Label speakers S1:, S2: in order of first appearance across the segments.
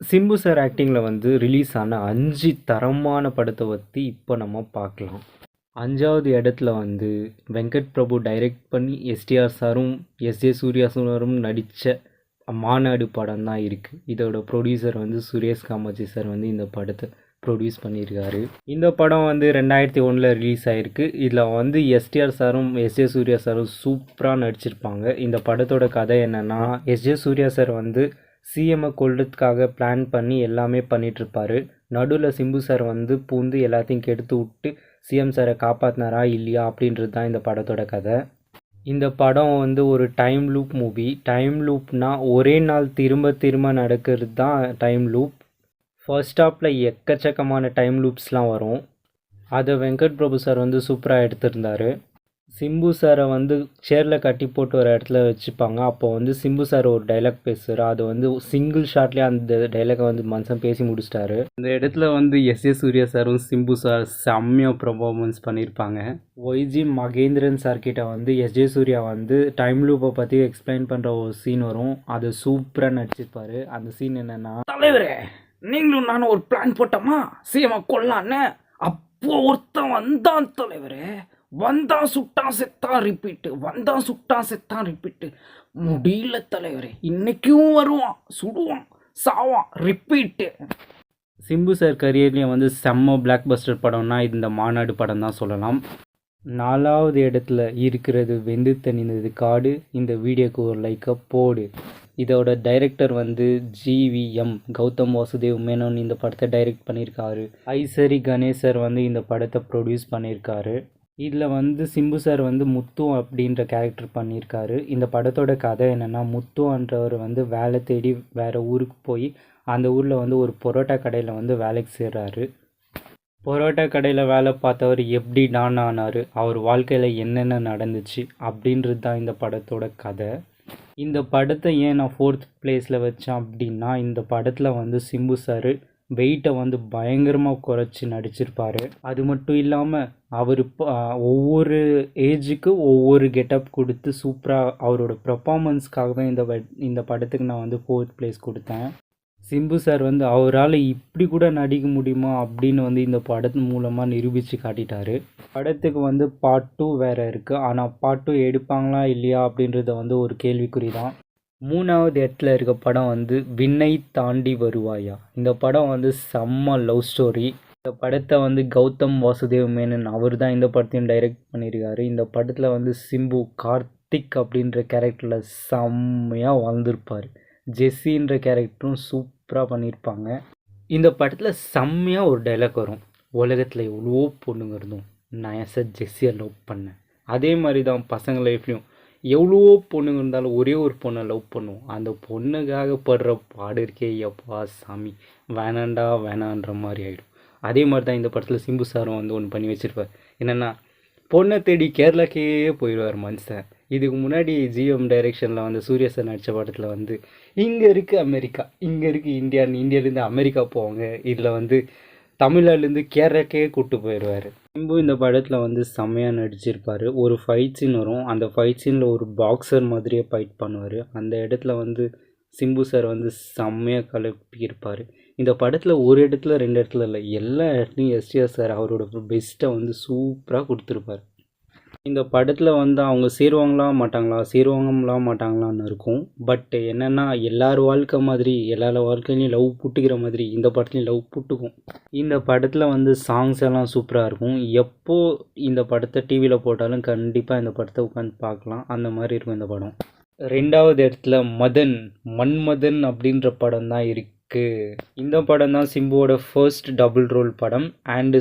S1: Simbu sir ஆக்டிங்கில் வந்து release ஆன 5 தரமான படத்தை பற்றி இப்போ நம்ம பார்க்கலாம். 5வது இடத்துல வந்து வெங்கட் பிரபு டைரக்ட் பண்ணி எஸ்டிஆர் சாரும் எஸ்ஜே சூர்யா சாரும் நடித்த மாநாடு படம் தான் இருக்குது. இதோட ப்ரொடியூசர் வந்து சுரேஷ் காமாட்சி சார் வந்து இந்த படத்தை ப்ரொடியூஸ் பண்ணியிருக்காரு. இந்த படம் வந்து 2001 ரிலீஸ் ஆகிருக்கு. இதில் வந்து எஸ்டிஆர் சாரும் எஸ்ஜே சூர்யா சாரும் சூப்பராக நடிச்சிருப்பாங்க. இந்த படத்தோட கதை என்னென்னா, எஸ்ஜே சூர்யா சார் வந்து சிஎம்மை கொல்றதுக்காக பிளான் பண்ணி எல்லாமே பண்ணிகிட்ருப்பாரு. நடுவில் சிம்பு சார் வந்து பூந்து எல்லாத்தையும் கெடுத்து விட்டு சிஎம் சாரை காப்பாற்றினாரா இல்லையா அப்படின்றது தான் இந்த படத்தோட கதை. இந்த படம் வந்து ஒரு டைம் லூப் மூவி. டைம் லூப்னால் ஒரே நாள் திரும்ப திரும்ப நடக்கிறது தான் டைம் லூப். ஃபர்ஸ்ட் ஹாப்பில் எக்கச்சக்கமான டைம் லூப்ஸ்லாம் வரும். அதை வெங்கட் பிரபு சார் வந்து சூப்பராக எடுத்திருந்தார். சிம்பு சாரை வந்து சேரில் கட்டி போட்டு ஒரு இடத்துல வச்சுப்பாங்க. அப்போ வந்து சிம்பு சார் ஒரு டைலாக் பேசுகிறார். அது வந்து சிங்கிள் ஷாட்லேயே அந்த டைலாகை வந்து மனுஷன் பேசி முடிச்சிட்டாரு. அந்த இடத்துல வந்து எஸ்ஏ சூர்யா சாரும் சிம்பு சார் செம்மையாக பர்ஃபார்மன்ஸ் பண்ணியிருப்பாங்க. ஒய்ஜி மகேந்திரன் சார்கிட்ட வந்து எஸ்ஜே சூர்யா வந்து டைம் லூப்பை பற்றி எக்ஸ்பிளைன் பண்ணுற ஒரு சீன் வரும். அது சூப்பராக நடிச்சிருப்பாரு. அந்த சீன் என்னென்னா,
S2: தலைவரே நீங்களும் நானும் ஒரு பிளான் போட்டோமா சிஎம்ஐ கொல்லான்னு. அப்போ ஒருத்தன் வந்தான் தலைவரே, வந்தான் சுட்டான் செத்தான் ரிப்பீட்டு, வந்தான் சுட்டான் செத்தான் ரிப்பீட்டு. முடியல தலைவரே, இன்னைக்கும் வருவான், சுடுவான், சாவான், ரிப்பீட்டு.
S1: சிம்பு சார் கரியர்லேயே வந்து செம்ம பிளாக் பஸ்டர் படம்னா இந்த மாநாடு படம் தான் சொல்லலாம். 4வது இடத்துல இருக்கிறது வெந்து தணிந்தது காடு. இந்த வீடியோக்கு ஒரு லைக்கை போடு. இதோட டைரக்டர் வந்து ஜிவிஎம் கௌதம் வாசுதேவ் மேனன் இந்த படத்தை டைரக்ட் பண்ணியிருக்காரு. ஐசரி கணேசர் வந்து இந்த படத்தை ப்ரொடியூஸ் பண்ணியிருக்காரு. இதில் வந்து சிம்பு சார் வந்து முத்து அப்படின்ற கேரக்டர் பண்ணியிருக்காரு. இந்த படத்தோட கதை என்னென்னா, முத்துன்றவர் வந்து வேலை தேடி வேறு ஊருக்கு போய் அந்த ஊரில் வந்து ஒரு பரோட்டா கடையில் வந்து வேலைக்கு சேர்றாரு. பரோட்டா கடையில் வேலை பார்த்தவர் எப்படி டான் ஆனார், அவர் வாழ்க்கையில் என்னென்ன நடந்துச்சு அப்படின்றது தான் இந்த படத்தோட கதை. இந்த படத்தை ஏன் நான் 4th பிளேஸில் வச்சேன் அப்படின்னா, இந்த படத்தில் வந்து சிம்பு சார் வெயிட்டை வந்து பயங்கரமாக குறைச்சி நடிச்சிருப்பார். அது மட்டும் இல்லாமல் அவர் ஒவ்வொரு ஏஜுக்கு ஒவ்வொரு கெட்டப் கொடுத்து சூப்பராக அவரோட பெர்ஃபார்மன்ஸ்க்காகவே இந்த படத்துக்கு நான் வந்து 4th பிளேஸ் கொடுத்தேன். சிம்பு சார் வந்து அவரால் இப்படி கூட நடிக்க முடியுமா அப்படின்னு வந்து இந்த படத்து மூலமாக நிரூபித்து காட்டிட்டாரு. படத்துக்கு வந்து பார்ட் 2 வேறு இருக்குது. ஆனால் பார்ட் 2 எடுப்பாங்களா இல்லையா அப்படின்றத வந்து ஒரு கேள்விக்குறி தான். 3வது இடத்துல இருக்க படம் வந்து விண்ணை தாண்டி வருவாயா. இந்த படம் வந்து செம்ம லவ் ஸ்டோரி. இந்த படத்தை வந்து கௌதம் வாசுதேவ் மேனன் அவர் தான் இந்த படத்தையும் டைரக்ட் பண்ணியிருக்காரு. இந்த படத்தில் வந்து சிம்பு கார்த்திக் அப்படின்ற கேரக்டரில் செம்மையாக வாழ்ந்திருப்பார். ஜெஸ்ஸின்ற கேரக்டரும் சூப்பராக பண்ணியிருப்பாங்க. இந்த படத்தில் செம்மையாக ஒரு டைலாக் வரும், உலகத்தில் எவ்வளோ பொண்ணுங்க இருந்தும் நான் என் ஜெஸ்ஸியை லவ் பண்ணேன். அதே மாதிரி தான் பசங்க லைஃப்லையும் எவ்வளோ பொண்ணுங்க இருந்தாலும் ஒரே ஒரு பொண்ணை லவ் பண்ணுவோம். அந்த பொண்ணுக்காக படுற பாடு இருக்கே எப்பா சாமி, வேணாண்டா வேணான்ற மாதிரி ஆகிடும். அதே மாதிரி தான் இந்த படத்தில் சிம்பு சாரும் வந்து ஒன்று பண்ணி வச்சுருப்பார். என்னென்னா, பொண்ணை தேடி கேரளாக்கே போயிடுவார் மனுஷன். இதுக்கு முன்னாடி ஜிஎம் டைரெக்ஷனில் வந்து சூர்யா சார் நடித்த படத்தில் வந்து இங்கே இருக்குது அமெரிக்கா, இங்கே இருக்குது இந்தியான்னு இந்தியாவிலேருந்து அமெரிக்கா போவாங்க. இதில் வந்து தமிழ்நாடுலேருந்து கேரளாக்கே கூப்பிட்டு போயிடுவார். சிம்பு இந்த படத்தில் வந்து செம்மையாக நடிச்சிருப்பார். ஒரு ஃபைட் சீன் வரும். அந்த ஃபைட் சீனில் ஒரு பாக்ஸர் மாதிரியே ஃபைட் பண்ணுவார். அந்த இடத்துல வந்து சிம்பு சார் வந்து செம்மையாக கலப்பியிருப்பார். இந்த படத்தில் ஒரு இடத்துல 2 இடத்துல இல்லை, எல்லா இடத்துலையும் எஸ்டிஆர் சார் அவரோட பெஸ்ட்டை வந்து சூப்பராக கொடுத்துருப்பார். இந்த படத்தில் வந்து அவங்க சேருவாங்களா மாட்டாங்களான்னு இருக்கும். பட் என்னென்னா, எல்லார் வாழ்க்கை மாதிரி எல்லார் வாழ்க்கையிலையும் லவ் புட்டுக்கிற மாதிரி இந்த படத்துலையும் லவ் புட்டுக்கும். இந்த படத்தில் வந்து சாங்ஸ் எல்லாம் சூப்பராக இருக்கும். எப்போ இந்த படத்தை டிவியில் போட்டாலும் கண்டிப்பாக இந்த படத்தை உட்காந்து பார்க்கலாம், அந்த மாதிரி இருக்கும் இந்த படம். 2வது இடத்துல மன்மதன் அப்படின்ற படம் தான் இருக்குது. இந்த படம் தான் சிம்புவோட ஃபர்ஸ்ட் டபுள் ரோல் படம். அண்டு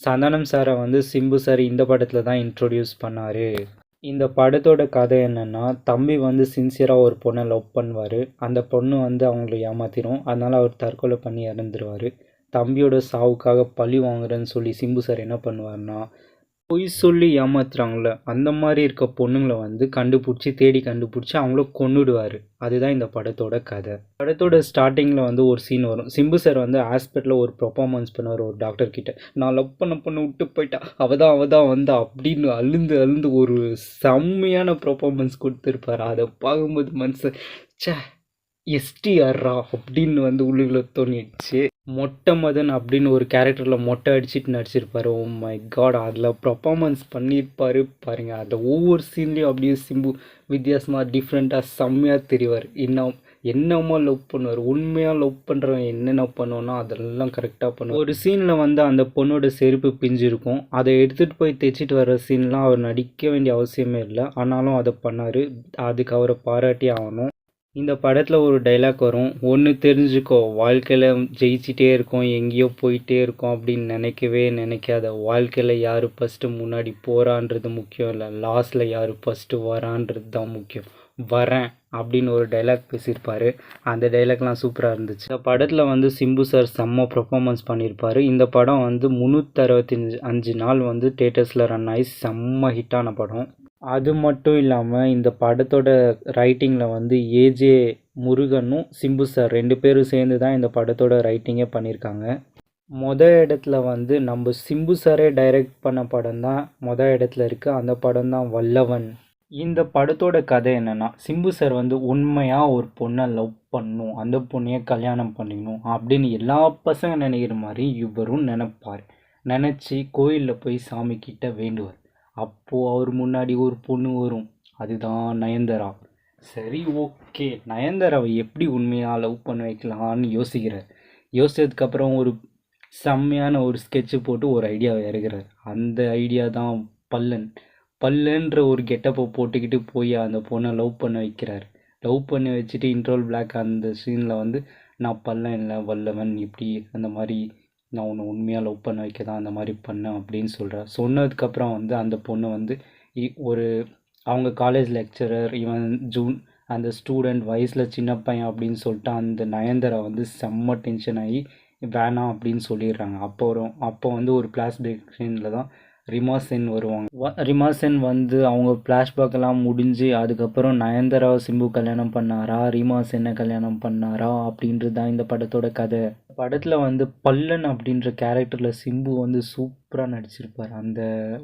S1: சந்தானம் சாரை வந்து சிம்பு சார் இந்த படத்தில் தான் இன்ட்ரொடியூஸ் பண்ணார். இந்த படத்தோட கதை என்னென்னா, தம்பி வந்து சின்சியராக ஒரு பொண்ணை லவ் பண்ணுவார். அந்த பொண்ணு வந்து அவங்கள ஏமாத்திரும். அதனால் அவர் தற்கொலை பண்ணி இறந்துருவார். தம்பியோட சாவுக்காக பழி வாங்குறேன்னு சொல்லி சிம்பு சார் என்ன பண்ணுவார்னா, பொய் சொல்லி ஏமாத்துறாங்கள அந்த மாதிரி இருக்க பொண்ணுங்களை வந்து தேடி கண்டுபிடிச்சி அவங்கள கொன்னுடுவார். அதுதான் இந்த படத்தோட கதை. படத்தோட ஸ்டார்டிங்கில் வந்து ஒரு சீன் வரும். சிம்பு சார் வந்து ஹாஸ்பிட்டலில் ஒரு பெர்ஃபார்மன்ஸ் பண்ணுவார் ஒரு டாக்டர் கிட்ட. நான் லவ் பண்ண பொண்ணு விட்டு போயிட்டா, அவள் தான் வந்தா அப்படின்னு அழுந்து ஒரு செம்மையான பெர்ஃபார்மன்ஸ் கொடுத்துருப்பார். அதை பார்க்கும்போது மனுஷன் சே எஸ்டிஆர்ரா அப்படின்னு வந்து உள்ளுக்குள்ள தோணிடுச்சு. மொட்டை மதன் அப்படின்னு ஒரு கேரக்டரில் மொட்டை அடிச்சுட்டு நடிச்சிருப்பாரு. ஓ மை காட், அதில் பர்ஃபார்மன்ஸ் பண்ணியிருப்பாரு பாருங்க. அதில் ஒவ்வொரு சீன்லேயும் அப்படியே சிம்பு வித்தியாசமாக டிஃப்ரெண்ட்டாக செம்மையாக தெரிவார். என்னமோ லவ் பண்ணுவார். உண்மையாக லவ் பண்ணுறவன் என்னென்ன பண்ணுவோன்னா அதெல்லாம் கரெக்டாக பண்ணுவார். ஒரு சீனில் வந்து அந்த பொண்ணோட செருப்பு பிஞ்சிருக்கும். அதை எடுத்துகிட்டு போய் தைச்சிட்டு வர சீன்லாம் அவர் நடிக்க வேண்டிய அவசியமே இல்லை. ஆனாலும் அதை பண்ணார். அதுக்கு அவரை பாராட்டி ஆகணும். இந்த படத்தில் ஒரு டைலாக் வரும், ஒன்று தெரிஞ்சுக்கோ, வாழ்க்கையில் ஜெயிச்சிட்டே இருக்கோம், எங்கேயோ போயிட்டே இருக்கோம் அப்படின்னு நினைக்கவே நினைக்காத. வாழ்க்கையில் யார் ஃபஸ்ட்டு முன்னாடி போகிறான்றது முக்கியம் இல்லை, லாஸ்ட்டில் யார் ஃபஸ்ட்டு வரான்றது தான் முக்கியம். வரேன் அப்படின்னு ஒரு டைலாக் பேசியிருப்பார். அந்த டைலாக்லாம் சூப்பராக இருந்துச்சு. இந்த படத்தில் வந்து சிம்பு சார் செம்ம பர்ஃபார்மன்ஸ் பண்ணியிருப்பார். இந்த படம் வந்து 365 நாள் வந்து தேட்டர்ஸில் ரன் ஆகி செம்ம ஹிட்டான படம். அது மட்டும் இல்லாமல் இந்த படத்தோட ரைட்டிங்கில் வந்து ஏஜே முருகனும் சிம்பு சார் 2 பேரும் சேர்ந்து தான் இந்த படத்தோட ரைட்டிங்கே பண்ணியிருக்காங்க. இடத்துல வந்து நம்ம சிம்பு சாரே டைரக்ட் பண்ண படம் தான் இடத்துல இருக்குது. அந்த படம் தான் வல்லவன். இந்த படத்தோட கதை என்னென்னா, சிம்பு சார் வந்து உண்மையாக ஒரு பொண்ணை லவ் பண்ணணும், அந்த பொண்ணையே கல்யாணம் பண்ணிக்கணும் அப்படின்னு எல்லா பசங்க நினைக்கிற மாதிரி இவரும் நினைப்பார். நினச்சி கோயிலில் போய் சாமி கிட்ட வேண்டுவார். அப்போது அவர் முன்னாடி ஒரு பொண்ணு வரும், அதுதான் நயன்தாரா. சரி ஓகே, நயன்தாராவை எப்படி உண்மையாக லவ் பண்ண வைக்கலான்னு யோசிக்கிறார். யோசிச்சதுக்கப்புறம் ஒரு செம்மையான ஒரு ஸ்கெட்சு போட்டு ஒரு ஐடியாவை இறக்குறார். அந்த ஐடியா தான் பல்லன்ற ஒரு கெட்டப்பை போட்டுக்கிட்டு போய் அந்த பொண்ணை லவ் பண்ண வைக்கிறார். லவ் பண்ணி வச்சுட்டு இன்ட்ரோல் பிளாக் அந்த சீனில் வந்து, நான் பல்லன் இல்லை வல்லவன், இப்படி அந்த மாதிரி நான் உன்னை உண்மையாக லவ் பண்ண வைக்க தான் அந்த மாதிரி பண்ணேன் அப்படின்னு சொல்கிறார். சொன்னதுக்கப்புறம் வந்து அந்த பொண்ணு வந்து ஒரு அவங்க காலேஜ் லெக்சரர், இவன் ஜூன் அந்த ஸ்டூடெண்ட் வயசில் சின்ன பையன் அப்படின்னு சொல்லிட்டு அந்த நயன்தாரா வந்து செம்ம டென்ஷன் ஆகி வேணாம் அப்படின்னு சொல்லிடுறாங்க. அப்போ வந்து ஒரு ஃப்ளாஷ்பேக் சீனில் தான் ரிமா சென் வருவாங்க. ரிமா சென் வந்து அவங்க ஃப்ளாஷ்பேக்கெல்லாம் முடிஞ்சு அதுக்கப்புறம் நயன்தாராவை சிம்பு கல்யாணம் பண்ணாரா, ரிமா சென்னை கல்யாணம் பண்ணாரா அப்படின்றது தான் இந்த படத்தோட கதை. படத்தில் வந்து பல்லன் அப்படின்ற கேரக்டரில் சிம்பு வந்து சூப்பராக நடிச்சிருப்பார். அந்த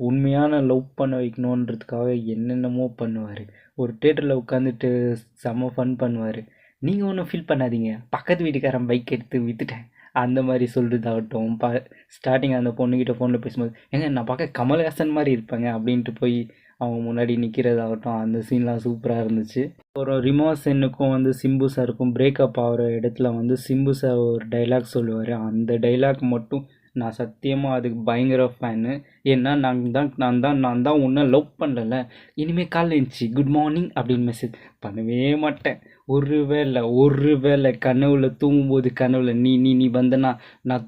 S1: உண்மையான லவ் பண்ண வைக்கணுன்றதுக்காக என்னென்னமோ பண்ணுவார். ஒரு தேட்டரில் உட்காந்துட்டு செம்ம ஃபன் பண்ணுவார். நீங்கள் ஒன்றும் ஃபீல் பண்ணாதீங்க, பக்கத்து வீட்டுக்காரன் பைக் எடுத்து விற்றுட்டேன் அந்த மாதிரி சொல்கிறதாகட்டும். ஸ்டார்டிங் அந்த பொண்ணுக்கிட்ட ஃபோனில் பேசும்போது, ஏங்க நான் பார்க்க கமல்ஹாசன் மாதிரி இருப்பேங்க அப்படின்ட்டு போய் அவங்க முன்னாடி நிற்கிறதாகட்டும். அந்த சீன்லாம் சூப்பராக இருந்துச்சு. அப்புறம் ரிமா சென்னுக்கும் வந்து சிம்பு சாருக்கும் பிரேக்கப் ஆகிற இடத்துல வந்து சிம்பு சார் ஒரு டைலாக் சொல்லுவார். அந்த டைலாக் மட்டும் நான் சத்தியமாக அதுக்கு பயங்கர ஃபேனு. ஏன்னா நான் தான் உன்னை லவ் பண்ணல, இனிமேல் காலைல இருந்துச்சு குட் மார்னிங் அப்படின்னு மெசேஜ் பண்ணவே மாட்டேன். ஒரு வேளை கனவுல தூங்கும்போது கனவுல நீ வந்தனா நான்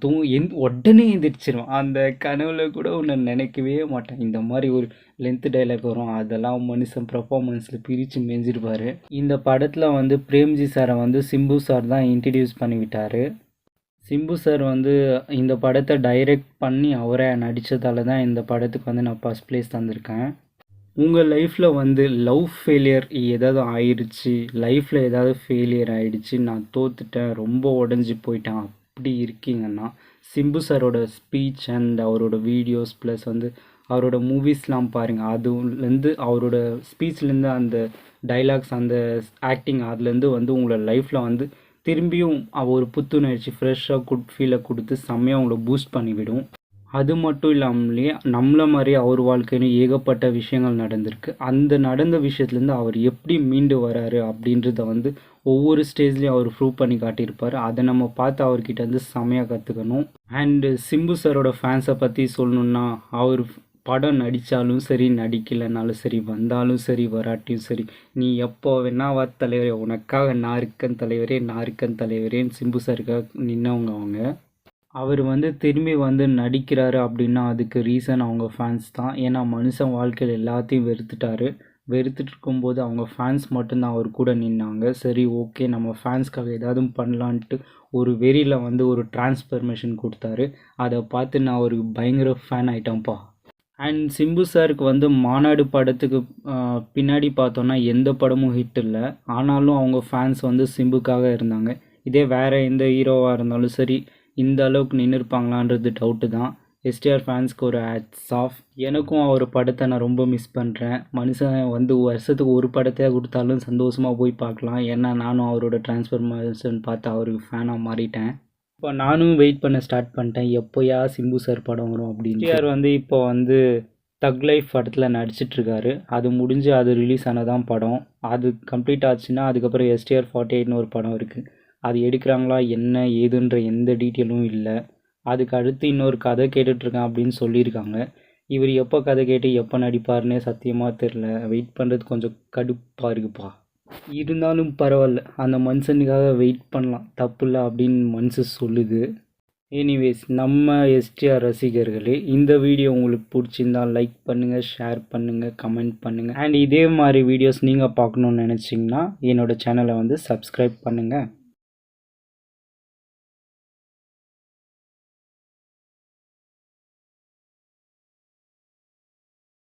S1: உடனே எந்திரிச்சிருவேன். அந்த கனவுல கூட உன்னை நினைக்கவே மாட்டேன். இந்த மாதிரி ஒரு லென்த் டைலாக் வரும். அதெல்லாம் மனுஷன் பர்ஃபார்மன்ஸில் பிரித்து மெஞ்சிருப்பார். இந்த படத்தில் வந்து பிரேம்ஜி சாரை வந்து சிம்பு சார் தான் இன்ட்ரடியூஸ் பண்ணிவிட்டார். சிம்பு சார் வந்து இந்த படத்தை டைரக்ட் பண்ணி அவரே நடித்ததால தான் இந்த படத்துக்கு வந்து நான் ஃபஸ்ட் ப்ளேஸ் தந்திருக்கேன். உங்கள் லைஃப்பில் வந்து லவ் ஃபெயிலியர் ஏதாவது ஆயிடுச்சு, லைஃப்பில் ஏதாவது ஃபெயிலியர் ஆகிடுச்சு, நான் தோத்துட்டேன், ரொம்ப உடஞ்சி போயிட்டேன் அப்படி இருக்கீங்கன்னா சிம்பு சாரோட ஸ்பீச் அண்ட் அவரோட வீடியோஸ் ப்ளஸ் வந்து அவரோட மூவிஸ்லாம் பாருங்கள். அதுலேருந்து அவரோட ஸ்பீச்லேருந்து அந்த டைலாக்ஸ் அந்த ஆக்டிங் அதுலேருந்து வந்து உங்களோட லைஃப்பில் வந்து திரும்பியும் ஒரு புத்துணர்ச்சி ஃப்ரெஷ்ஷாக ஃபீலை கொடுத்து செம்மையாக அவங்கள பூஸ்ட் பண்ணிவிடும். அது மட்டும் இல்லாமலே நம்மள மாதிரி அவர் வாழ்க்கையிலும் ஏகப்பட்ட விஷயங்கள் நடந்திருக்கு. அந்த நடந்த விஷயத்துலேருந்து அவர் எப்படி மீண்டு வராரு அப்படின்றத வந்து ஒவ்வொரு ஸ்டேஜ்லேயும் அவர் ப்ரூவ் பண்ணி காட்டியிருப்பார். அதை நம்ம பார்த்து அவர்கிட்ட வந்து செம்மையாக கற்றுக்கணும். அண்டு சிம்பு சாரோட ஃபேன்ஸை பற்றி சொல்லணுன்னா, அவர் படம் நடித்தாலும் சரி நடிக்கலைனாலும் சரி வந்தாலும் சரி வராட்டியும் சரி, நீ எப்போ வேணா வா தலைவரே, உனக்காக நான் இருக்கேன் தலைவரேன்னு சிம்பு சாருக்காக நின்னவங்க அவங்க. அவர் வந்து திரும்பி வந்து நடிக்கிறாரு அப்படின்னா அதுக்கு ரீசன் அவங்க ஃபேன்ஸ் தான். ஏன்னா மனுஷன் வாழ்க்கையில் எல்லாத்தையும் வெறுத்துட்டு இருக்கும்போது அவங்க ஃபேன்ஸ் மட்டும்தான் அவர் கூட நின்னாங்க. சரி ஓகே, நம்ம ஃபேன்ஸ்க்காக ஏதாவது பண்ணலான்ட்டு ஒரு வெறியில் வந்து ஒரு டிரான்ஸ்ஃபர்மேஷன் கொடுத்தாரு. அதை பார்த்து நான் ஒரு பயங்கர ஃபேன் ஆகிட்டேன்ப்பா. அண்ட் சிம்பு சாருக்கு வந்து மாநாடு படத்துக்கு பின்னாடி பார்த்தோன்னா எந்த படமும் ஹிட் இல்லை. ஆனாலும் அவங்க ஃபேன்ஸ் வந்து சிம்புக்காக இருந்தாங்க. இதே வேறு எந்த ஹீரோவாக இருந்தாலும் சரி இந்த அளவுக்கு நின்று இருப்பாங்களான்றது டவுட்டு தான். எஸ்டிஆர் ஃபேன்ஸ்க்கு ஒரு ஹேட்ஸ் ஆஃப். எனக்கும் அவர் படத்தை நான் ரொம்ப மிஸ் பண்ணுறேன். மனுஷன் வந்து வருஷத்துக்கு ஒரு படத்தையாக கொடுத்தாலும் சந்தோஷமாக போய் பார்க்கலாம். ஏன்னா நானும் அவரோட டிரான்ஸ்ஃபர்மேஷன் பார்த்து அவருக்கு ஃபேனாக மாறிட்டேன். இப்போ நானும் வெயிட் பண்ண ஸ்டார்ட் பண்ணிட்டேன், எப்போயா சிம்பு சார் படம் வரும் அப்படின்னு. எஸ்டிஆர் வந்து இப்போ வந்து தக் லைஃப் படத்தில் நடிச்சிட்ருக்காரு. அது முடிஞ்சு அது ரிலீஸ் ஆனதான் படம். அது கம்ப்ளீட் ஆச்சுன்னா அதுக்கப்புறம் எஸ்டிஆர் 48ன்னு ஒரு படம் இருக்குது. அது எடுக்கிறாங்களா என்ன ஏதுன்ற எந்த டீட்டெயிலும் இல்லை. அதுக்கு அடுத்து இன்னொரு கதை கேட்டுட்ருக்கேன் அப்படின்னு சொல்லியிருக்காங்க. இவர் எப்போ கதை கேட்டு எப்போ நடிப்பார்னே சத்தியமாக தெரில. வெயிட் பண்ணுறது கொஞ்சம் கடுப்பாக இருக்குப்பா. இருந்தாலும் பரவாயில்ல, அந்த மனுஷனுக்காக வெயிட் பண்ணலாம், தப்பு இல்லை அப்படின்னு மனசு சொல்லுது. எனிவேஸ், நம்ம எஸ்டிஆர் ரசிகர்களே, இந்த வீடியோ உங்களுக்கு பிடிச்சிருந்தால் லைக் பண்ணுங்கள், ஷேர் பண்ணுங்கள், கமெண்ட் பண்ணுங்கள். அண்ட் இதே மாதிரி வீடியோஸ் நீங்கள் பார்க்கணுன்னு நினச்சிங்கன்னா என்னோடய சேனலை வந்து சப்ஸ்கிரைப் பண்ணுங்கள்.